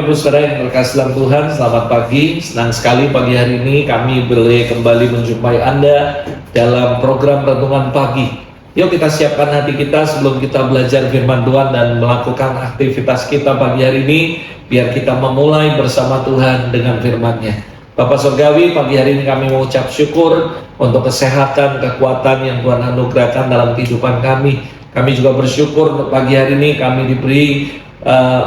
Ibu Saudara yang terkasih dalam Tuhan, selamat pagi. Senang sekali pagi hari ini kami boleh kembali menjumpai Anda dalam program Renungan Pagi. Yuk kita siapkan hati kita sebelum kita belajar firman Tuhan dan melakukan aktivitas kita pagi hari ini, biar kita memulai bersama Tuhan dengan firman-Nya. Bapak Surgawi, pagi hari ini kami mengucap syukur untuk kesehatan, kekuatan yang Tuhan anugerahkan dalam kehidupan kami. Kami juga bersyukur untuk pagi hari ini kami diberi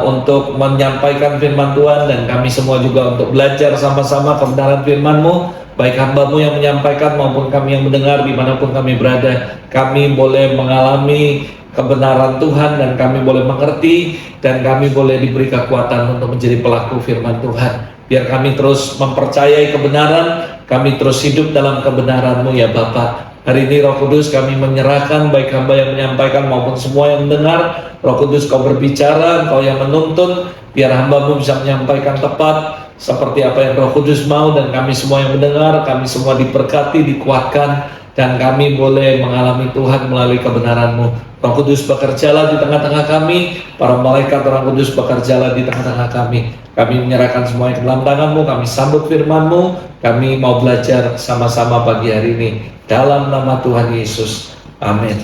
untuk menyampaikan firman Tuhan, dan kami semua juga untuk belajar sama-sama kebenaran firman-Mu, baik hamba-Mu yang menyampaikan maupun kami yang mendengar dimanapun kami berada. Kami boleh mengalami kebenaran Tuhan dan kami boleh mengerti, dan kami boleh diberi kekuatan untuk menjadi pelaku firman Tuhan. Biar kami terus mempercayai kebenaran, kami terus hidup dalam kebenaran-Mu ya Bapa. Hari ini Roh Kudus kami menyerahkan, baik hamba yang menyampaikan maupun semua yang mendengar. Roh Kudus Kau berbicara, Kau yang menuntun, biar hamba-Mu bisa menyampaikan tepat seperti apa yang Roh Kudus mau, dan kami semua yang mendengar, kami semua diberkati, dikuatkan, dan kami boleh mengalami Tuhan melalui kebenaran-Mu. Roh Kudus bekerjalah di tengah-tengah kami, para malaikat Roh Kudus bekerjalah di tengah-tengah kami. Kami menyerahkan semuanya ke dalam tangan-Mu, kami sambut firman-Mu, kami mau belajar sama-sama pagi hari ini. Dalam nama Tuhan Yesus, amin.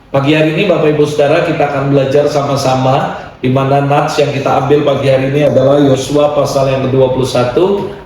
Pagi hari ini Bapak Ibu Saudara, kita akan belajar sama-sama, di mana nats yang kita ambil pagi hari ini adalah Yosua pasal yang ke-21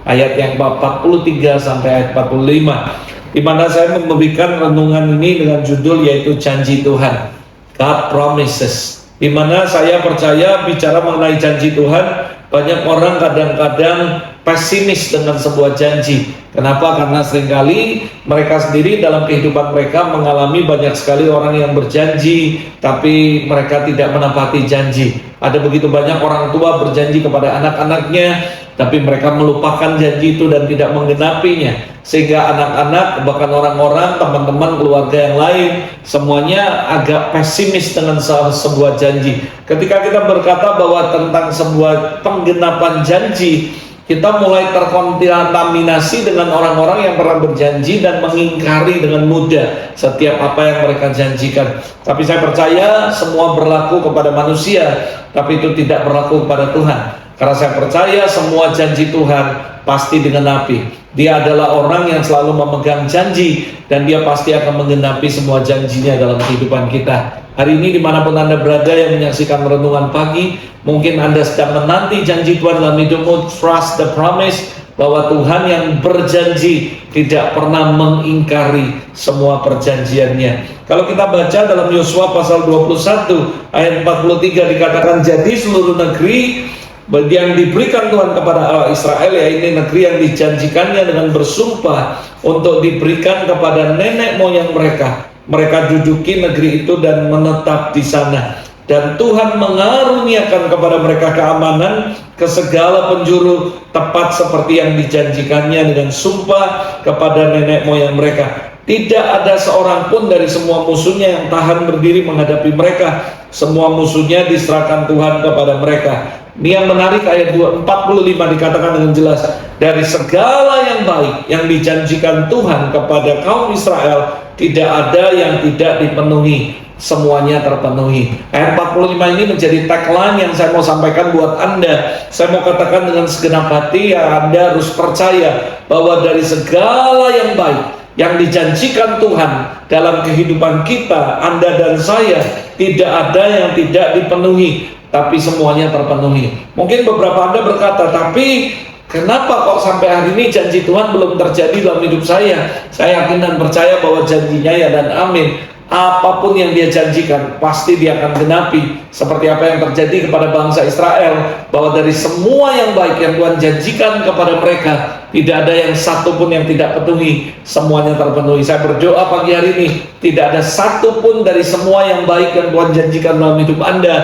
ayat yang 43 sampai ayat 45, di mana saya memberikan renungan ini dengan judul yaitu janji Tuhan, God Promises. Di mana saya percaya bicara mengenai janji Tuhan, banyak orang kadang-kadang pesimis dengan sebuah janji. Kenapa? Karena seringkali mereka sendiri dalam kehidupan mereka mengalami banyak sekali orang yang berjanji, tapi mereka tidak menepati janji. Ada begitu banyak orang tua berjanji kepada anak-anaknya, tapi mereka melupakan janji itu dan tidak menggenapinya. Sehingga anak-anak, bahkan orang-orang, teman-teman, keluarga yang lain, semuanya agak pesimis dengan sebuah janji. Ketika kita berkata bahwa tentang sebuah penggenapan janji, kita mulai terkontaminasi dengan orang-orang yang pernah berjanji dan mengingkari dengan mudah setiap apa yang mereka janjikan. Tapi saya percaya semua berlaku kepada manusia, tapi itu tidak berlaku kepada Tuhan. Karena saya percaya semua janji Tuhan pasti digenapi. Dia adalah orang yang selalu memegang janji, dan dia pasti akan menggenapi semua janjinya dalam kehidupan kita. Hari ini dimanapun Anda berada yang menyaksikan renungan pagi, mungkin Anda sedang menanti janji Tuhan dalam hidupmu. Trust the promise, bahwa Tuhan yang berjanji tidak pernah mengingkari semua perjanjiannya. Kalau kita baca dalam Yosua pasal 21 ayat 43 dikatakan, jadi seluruh negeri yang diberikan Tuhan kepada Allah Israel, yaitu negeri yang dijanjikannya dengan bersumpah untuk diberikan kepada nenek moyang mereka. Mereka duduki negeri itu dan menetap di sana. Dan Tuhan mengaruniakan kepada mereka keamanan ke segala penjuru, tepat seperti yang dijanjikannya dengan sumpah kepada nenek moyang mereka. Tidak ada seorang pun dari semua musuhnya yang tahan berdiri menghadapi mereka. Semua musuhnya diserahkan Tuhan kepada mereka. Ini yang menarik, ayat 45 dikatakan dengan jelas, dari segala yang baik yang dijanjikan Tuhan kepada kaum Israel, tidak ada yang tidak dipenuhi, semuanya terpenuhi. Ayat 45 ini menjadi tagline yang saya mau sampaikan buat Anda. Saya mau katakan dengan segenap hati, ya, Anda harus percaya bahwa dari segala yang baik yang dijanjikan Tuhan dalam kehidupan kita, Anda dan saya, tidak ada yang tidak dipenuhi, tapi semuanya terpenuhi. Mungkin beberapa Anda berkata, tapi kenapa kok sampai hari ini janji Tuhan belum terjadi dalam hidup saya? Saya yakin dan percaya bahwa janjinya ya dan amin. Apapun yang dia janjikan, pasti dia akan genapi. Seperti apa yang terjadi kepada bangsa Israel, bahwa dari semua yang baik yang Tuhan janjikan kepada mereka, tidak ada yang satu pun yang tidak penuhi, semuanya terpenuhi. Saya berdoa pagi hari ini, tidak ada satu pun dari semua yang baik yang Tuhan janjikan dalam hidup Anda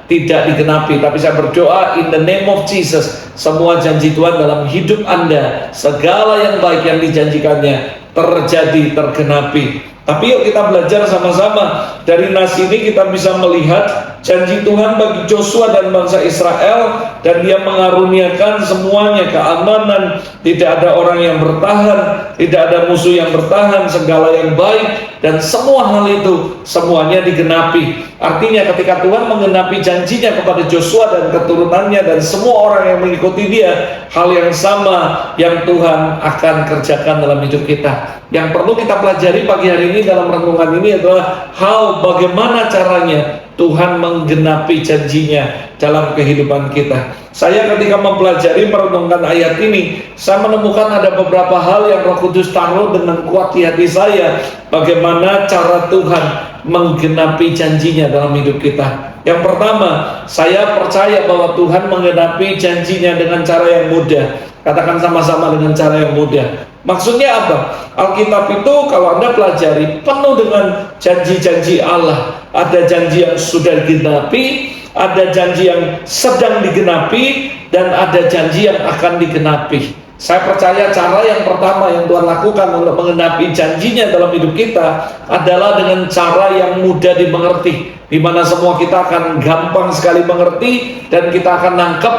tidak digenapi. Tapi saya berdoa in the name of Jesus, semua janji Tuhan dalam hidup Anda, segala yang baik yang dijanjikannya terjadi, tergenapi. Tapi yuk kita belajar sama-sama. Dari nas ini kita bisa melihat janji Tuhan bagi Joshua dan bangsa Israel, dan dia mengaruniakan semuanya keamanan, tidak ada orang yang bertahan, tidak ada musuh yang bertahan, segala yang baik, dan semua hal itu semuanya digenapi. Artinya ketika Tuhan menggenapi janjinya kepada Joshua dan keturunannya dan semua orang yang mengikuti dia, hal yang sama yang Tuhan akan kerjakan dalam hidup kita. Yang perlu kita pelajari pagi hari ini dalam renungan ini adalah hal bagaimana caranya Tuhan menggenapi janjinya dalam kehidupan kita. Saya ketika mempelajari merenungkan ayat ini, saya menemukan ada beberapa hal yang Roh Kudus taruh dengan kuat di hati saya, bagaimana cara Tuhan menggenapi janjinya dalam hidup kita. Yang pertama, saya percaya bahwa Tuhan menggenapi janjinya dengan cara yang mudah. Katakan sama-sama, dengan cara yang mudah. Maksudnya apa? Alkitab itu kalau Anda pelajari penuh dengan janji-janji Allah. Ada janji yang sudah digenapi, ada janji yang sedang digenapi, dan ada janji yang akan digenapi. Saya percaya cara yang pertama yang Tuhan lakukan untuk menggenapi janjinya dalam hidup kita adalah dengan cara yang mudah dimengerti, di mana semua kita akan gampang sekali mengerti dan kita akan nangkep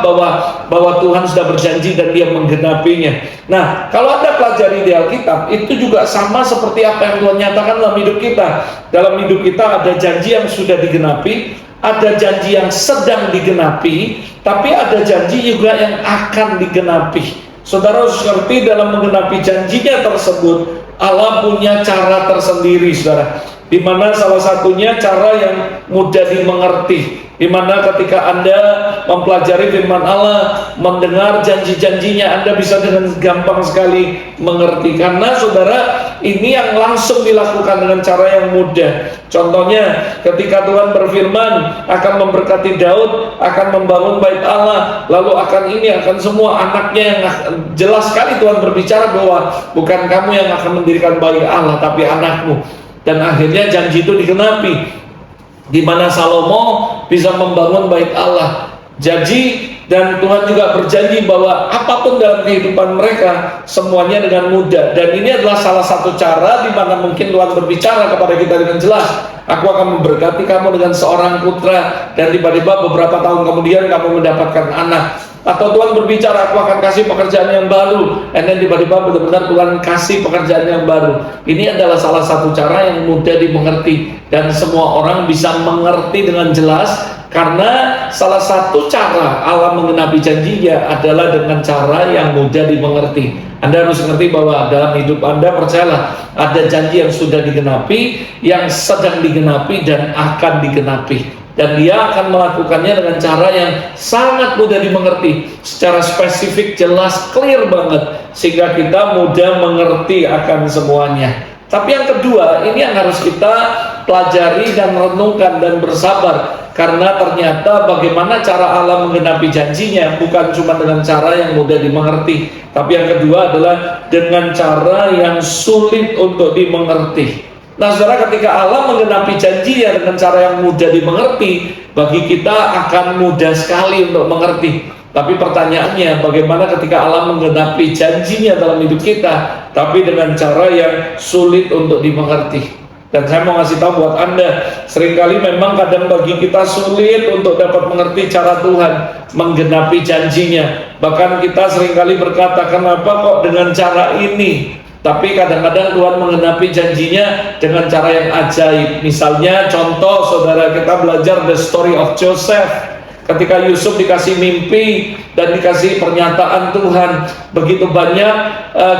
bahwa Tuhan sudah berjanji dan dia menggenapinya. Nah, kalau Anda pelajari di Alkitab, itu juga sama seperti apa yang Tuhan nyatakan dalam hidup kita. Dalam hidup kita ada janji yang sudah digenapi, ada janji yang sedang digenapi, tapi ada janji juga yang akan digenapi. Saudara harus ngerti, dalam menggenapi janjinya tersebut Allah punya cara tersendiri, saudara, di mana salah satunya cara yang mudah dimengerti, di mana ketika Anda mempelajari firman Allah, mendengar janji-janjinya, Anda bisa dengan gampang sekali mengerti, karena saudara, ini yang langsung dilakukan dengan cara yang mudah. Contohnya ketika Tuhan berfirman akan memberkati Daud, akan membangun bait Allah, lalu akan ini, akan semua anaknya, yang jelas sekali Tuhan berbicara bahwa bukan kamu yang akan mendirikan bait Allah, tapi anakmu. Dan akhirnya janji itu digenapi, di mana Salomo bisa membangun bait Allah. Janji, dan Tuhan juga berjanji bahwa apapun dalam kehidupan mereka semuanya dengan mudah. Dan ini adalah salah satu cara di mana mungkin Tuhan berbicara kepada kita dengan jelas. Aku akan memberkati kamu dengan seorang putra, dan tiba-tiba beberapa tahun kemudian kamu mendapatkan anak. Atau Tuhan berbicara, aku akan kasih pekerjaan yang baru, dan tiba-tiba benar-benar Tuhan kasih pekerjaan yang baru. Ini adalah salah satu cara yang mudah dimengerti, dan semua orang bisa mengerti dengan jelas, karena salah satu cara Allah menggenapi janjinya adalah dengan cara yang mudah dimengerti. Anda harus mengerti bahwa dalam hidup Anda, percayalah, ada janji yang sudah digenapi, yang sedang digenapi, dan akan digenapi. Dan dia akan melakukannya dengan cara yang sangat mudah dimengerti, secara spesifik, jelas, clear banget, sehingga kita mudah mengerti akan semuanya. Tapi yang kedua, ini yang harus kita pelajari dan renungkan dan bersabar, karena ternyata bagaimana cara Allah menggenapi janjinya bukan cuma dengan cara yang mudah dimengerti, tapi yang kedua adalah dengan cara yang sulit untuk dimengerti. Nah, saudara, ketika Allah menggenapi janjinya dengan cara yang mudah dimengerti, bagi kita akan mudah sekali untuk mengerti. Tapi pertanyaannya, bagaimana ketika Allah menggenapi janjinya dalam hidup kita, tapi dengan cara yang sulit untuk dimengerti? Dan saya mau ngasih tahu buat Anda, seringkali memang kadang bagi kita sulit untuk dapat mengerti cara Tuhan menggenapi janjinya. Bahkan kita seringkali berkata, kenapa kok dengan cara ini? Tapi kadang-kadang Tuhan menggenapi janjinya dengan cara yang ajaib. Misalnya contoh, saudara, kita belajar the story of Joseph. Ketika Yusuf dikasih mimpi dan dikasih pernyataan Tuhan, begitu banyak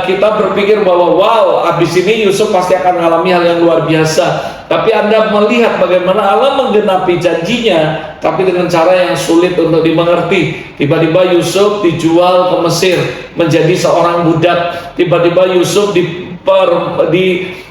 kita berpikir bahwa wow, habis ini Yusuf pasti akan mengalami hal yang luar biasa. Tapi Anda melihat bagaimana Allah menggenapi janjinya, tapi dengan cara yang sulit untuk dimengerti. Tiba-tiba Yusuf dijual ke Mesir menjadi seorang budak. Tiba-tiba Yusuf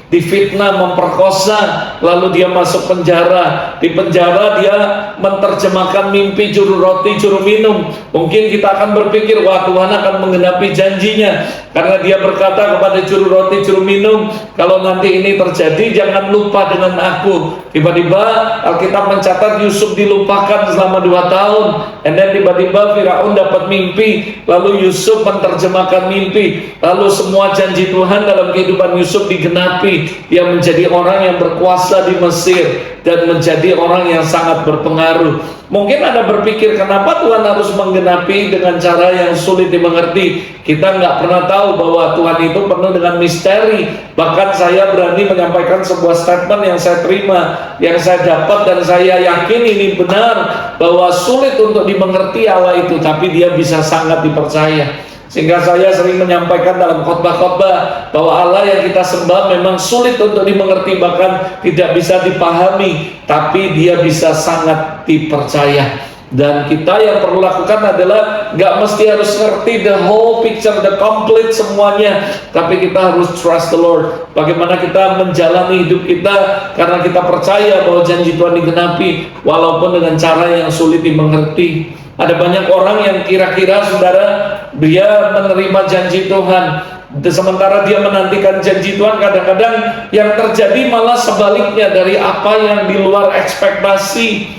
difitnah, memperkosa, lalu dia masuk penjara. Di penjara dia menerjemahkan mimpi juru roti juru minum. Mungkin kita akan berpikir, wah, Tuhan akan menggenapi janjinya, karena dia berkata kepada juru roti juru minum, kalau nanti ini terjadi jangan lupa dengan aku. Tiba-tiba Alkitab mencatat Yusuf dilupakan selama 2 tahun, dan tiba-tiba Firaun dapat mimpi, lalu Yusuf menerjemahkan mimpi, lalu semua janji Tuhan dalam kehidupan Yusuf digenapi. mengerti. Dia menjadi orang yang berkuasa di Mesir dan menjadi orang yang sangat berpengaruh. Mungkin Anda berpikir, kenapa Tuhan harus menggenapi dengan cara yang sulit dimengerti? Kita nggak pernah tahu bahwa Tuhan itu penuh dengan misteri. Bahkan saya berani menyampaikan sebuah statement yang saya terima, yang saya dapat, dan saya yakin ini benar, bahwa sulit untuk dimengerti Allah itu, tapi Dia bisa sangat dipercaya. Sehingga saya sering menyampaikan dalam khotbah-khotbah bahwa Allah yang kita sembah memang sulit untuk dimengerti, bahkan tidak bisa dipahami, tapi Dia bisa sangat dipercaya. Dan kita yang perlu lakukan adalah nggak mesti harus ngerti the whole picture, the complete semuanya, tapi kita harus trust the Lord. Bagaimana kita menjalani hidup kita karena kita percaya bahwa janji Tuhan digenapi walaupun dengan cara yang sulit dimengerti. Ada banyak orang yang kira-kira, saudara, dia menerima janji Tuhan, sementara dia menantikan janji Tuhan, kadang-kadang yang terjadi malah sebaliknya dari apa yang di luar ekspektasi.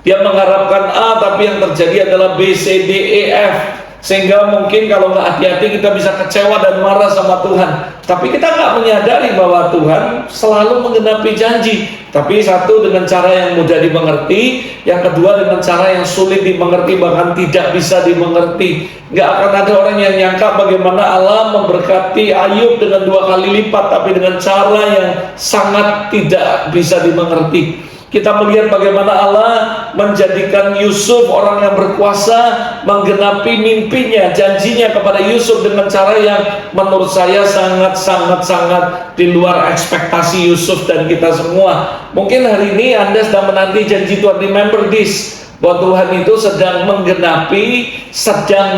Dia mengharapkan A, tapi yang terjadi adalah B, C, D, E, F. Sehingga mungkin kalau nggak hati-hati kita bisa kecewa dan marah sama Tuhan. Tapi kita nggak menyadari bahwa Tuhan selalu menggenapi janji. Tapi satu, dengan cara yang mudah dimengerti. Yang kedua, dengan cara yang sulit dimengerti, bahkan tidak bisa dimengerti. Nggak akan ada orang yang nyangka bagaimana Allah memberkati Ayub dengan 2 kali lipat, tapi dengan cara yang sangat tidak bisa dimengerti. Kita melihat bagaimana Allah menjadikan Yusuf orang yang berkuasa, menggenapi mimpinya, janjinya kepada Yusuf dengan cara yang menurut saya sangat di luar ekspektasi Yusuf dan kita semua. Mungkin hari ini Anda sedang menanti janji Tuhan. Remember this, bahwa Tuhan itu sedang menggenapi, sudah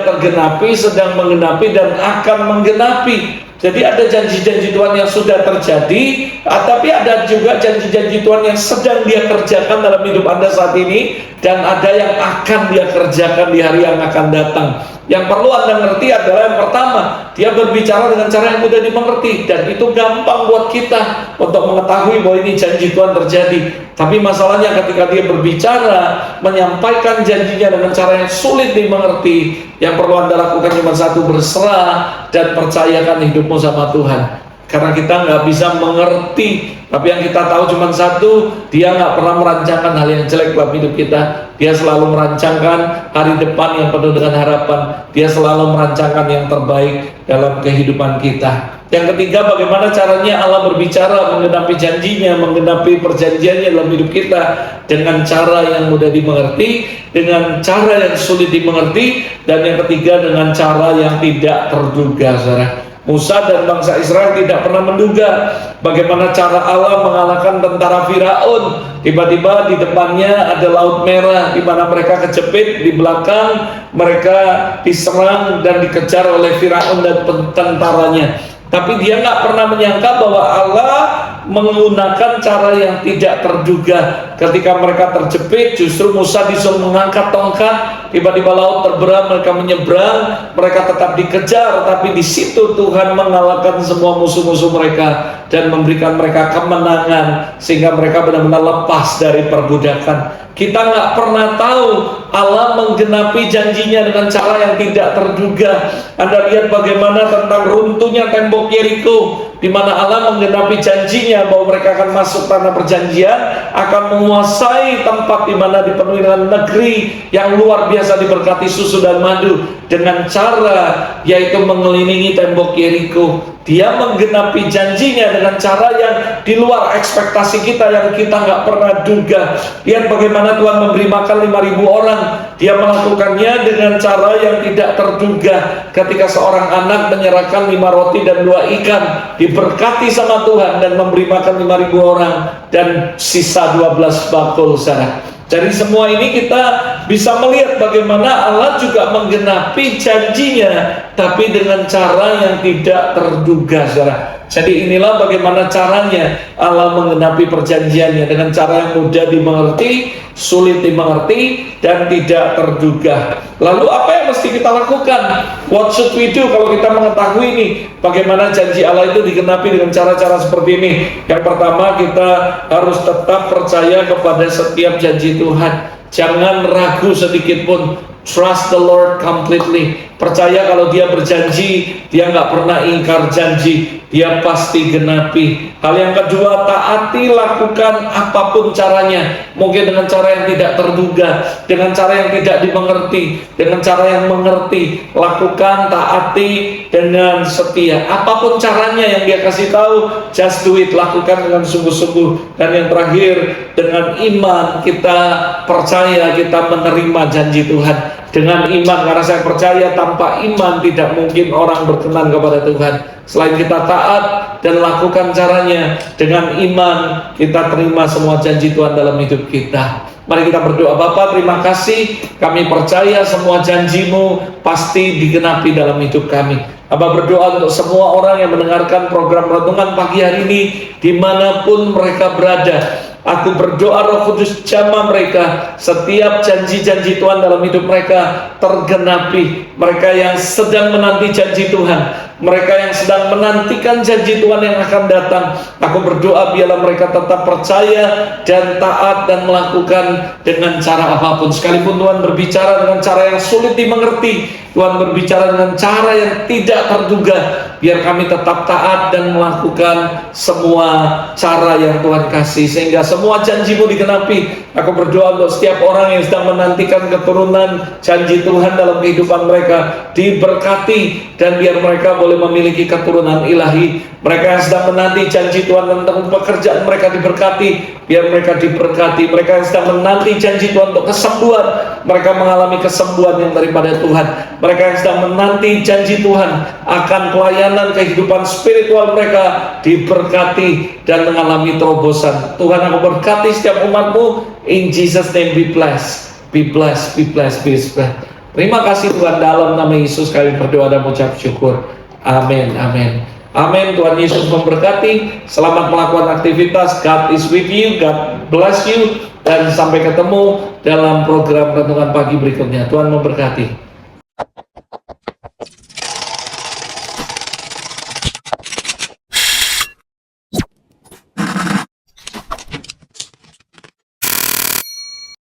tergenapi, sedang menggenapi, dan akan menggenapi. Jadi ada janji-janji Tuhan yang sudah terjadi, tapi ada juga janji-janji Tuhan yang sedang Dia kerjakan dalam hidup Anda saat ini, dan ada yang akan Dia kerjakan di hari yang akan datang. Yang perlu Anda ngerti adalah yang pertama, Dia berbicara dengan cara yang mudah dimengerti, dan itu gampang buat kita untuk mengetahui bahwa ini janji Tuhan terjadi. Tapi masalahnya ketika Dia berbicara, menyampaikan janjinya dengan cara yang sulit dimengerti, yang perlu Anda lakukan cuma satu, berserah dan percayakan hidupmu sama Tuhan. Karena kita nggak bisa mengerti, tapi yang kita tahu cuma satu, Dia nggak pernah merancangkan hal yang jelek dalam hidup kita. Dia selalu merancangkan hari depan yang penuh dengan harapan. Dia selalu merancangkan yang terbaik dalam kehidupan kita. Yang ketiga, bagaimana caranya Allah berbicara, menggenapi janjinya, menggenapi perjanjiannya dalam hidup kita, dengan cara yang mudah dimengerti, dengan cara yang sulit dimengerti, dan yang ketiga dengan cara yang tidak terduga, saudara. Musa dan bangsa Israel tidak pernah menduga bagaimana cara Allah mengalahkan tentara Firaun. Tiba-tiba di depannya ada Laut Merah, di mana mereka kejepit, di belakang mereka diserang dan dikejar oleh Firaun dan tentaranya. Tapi dia nggak pernah menyangka bahwa Allah menggunakan cara yang tidak terduga. Ketika mereka terjepit, justru Musa disuruh mengangkat tongkat. Tiba-tiba laut terbelah, mereka menyeberang, mereka tetap dikejar. Tapi di situ Tuhan mengalahkan semua musuh-musuh mereka dan memberikan mereka kemenangan, sehingga mereka benar-benar lepas dari perbudakan. Kita nggak pernah tahu Allah menggenapi janjinya dengan cara yang tidak terduga. Anda lihat bagaimana tentang runtuhnya tembok Yeriko, di mana Allah menggenapi janjinya bahwa mereka akan masuk tanah perjanjian, akan menguasai tempat di mana dipenuhi dengan negeri yang luar biasa diberkati susu dan madu, dengan cara yaitu mengelilingi tembok Yeriko. Dia menggenapi janjinya dengan cara yang di luar ekspektasi kita, yang kita nggak pernah duga. Lihat bagaimana Tuhan memberi makan 5.000 orang. Dia melakukannya dengan cara yang tidak terduga. Ketika seorang anak menyerahkan 5 roti dan 2 ikan, diberkati sama Tuhan dan memberi makan 5.000 orang, dan sisa 12 bakul, saudara. Dari semua ini kita bisa melihat bagaimana Allah juga menggenapi janjinya, tapi dengan cara yang tidak terduga, saudara. Jadi inilah bagaimana caranya Allah menggenapi perjanjiannya, dengan cara yang mudah dimengerti, sulit dimengerti, dan tidak terduga. Lalu apa yang mesti kita lakukan? What should we do kalau kita mengetahui ini? Bagaimana janji Allah itu digenapi dengan cara-cara seperti ini? Yang pertama, kita harus tetap percaya kepada setiap janji Tuhan. Jangan ragu sedikit pun. Trust the Lord completely. Percaya kalau Dia berjanji, Dia nggak pernah ingkar janji, Dia pasti genapi. Hal yang kedua, taati, lakukan apapun caranya. Mungkin dengan cara yang tidak terduga, dengan cara yang tidak dimengerti, dengan cara yang mengerti. Lakukan, taati dengan setia. Apapun caranya yang Dia kasih tahu, just do it. Lakukan dengan sungguh-sungguh. Dan yang terakhir, dengan iman kita percaya, kita menerima janji Tuhan. Dengan iman, karena saya percaya tanpa iman tidak mungkin orang berkenan kepada Tuhan. Selain kita taat dan lakukan caranya, dengan iman kita terima semua janji Tuhan dalam hidup kita. Mari kita berdoa. Bapa, terima kasih, kami percaya semua janji-Mu pasti digenapi dalam hidup kami. Aba berdoa untuk semua orang yang mendengarkan program renungan pagi hari ini, dimanapun mereka berada. Aku berdoa Roh Kudus jamah mereka, setiap janji-janji Tuhan dalam hidup mereka tergenapi. Mereka yang sedang menanti janji Tuhan, mereka yang sedang menantikan janji Tuhan yang akan datang, aku berdoa biarlah mereka tetap percaya dan taat dan melakukan dengan cara apapun. Sekalipun Tuhan berbicara dengan cara yang sulit dimengerti, Tuhan berbicara dengan cara yang tidak terduga, biar kami tetap taat dan melakukan semua cara yang Tuhan kasih, sehingga semua janji-Mu digenapi. Aku berdoa untuk setiap orang yang sedang menantikan keturunan janji Tuhan dalam kehidupan mereka, diberkati, dan biar mereka boleh memiliki keturunan ilahi. Mereka yang sedang menanti janji Tuhan tentang pekerjaan mereka diberkati, biar mereka diberkati. Mereka yang sedang menanti janji Tuhan untuk kesembuhan, mereka mengalami kesembuhan yang daripada Tuhan. Mereka yang sedang menanti janji Tuhan akan pelayanan kehidupan spiritual mereka diberkati dan mengalami terobosan. Tuhan, aku berkati setiap umat-Mu. In Jesus name be blessed, be blessed, be blessed, be blessed. Terima kasih Tuhan, dalam nama Yesus kami berdoa dan mengucap syukur. Amin, amin, amin. Tuhan Yesus memberkati. Selamat melakukan aktivitas. God is with you, God bless you, dan sampai ketemu dalam program renungan pagi berikutnya. Tuhan memberkati.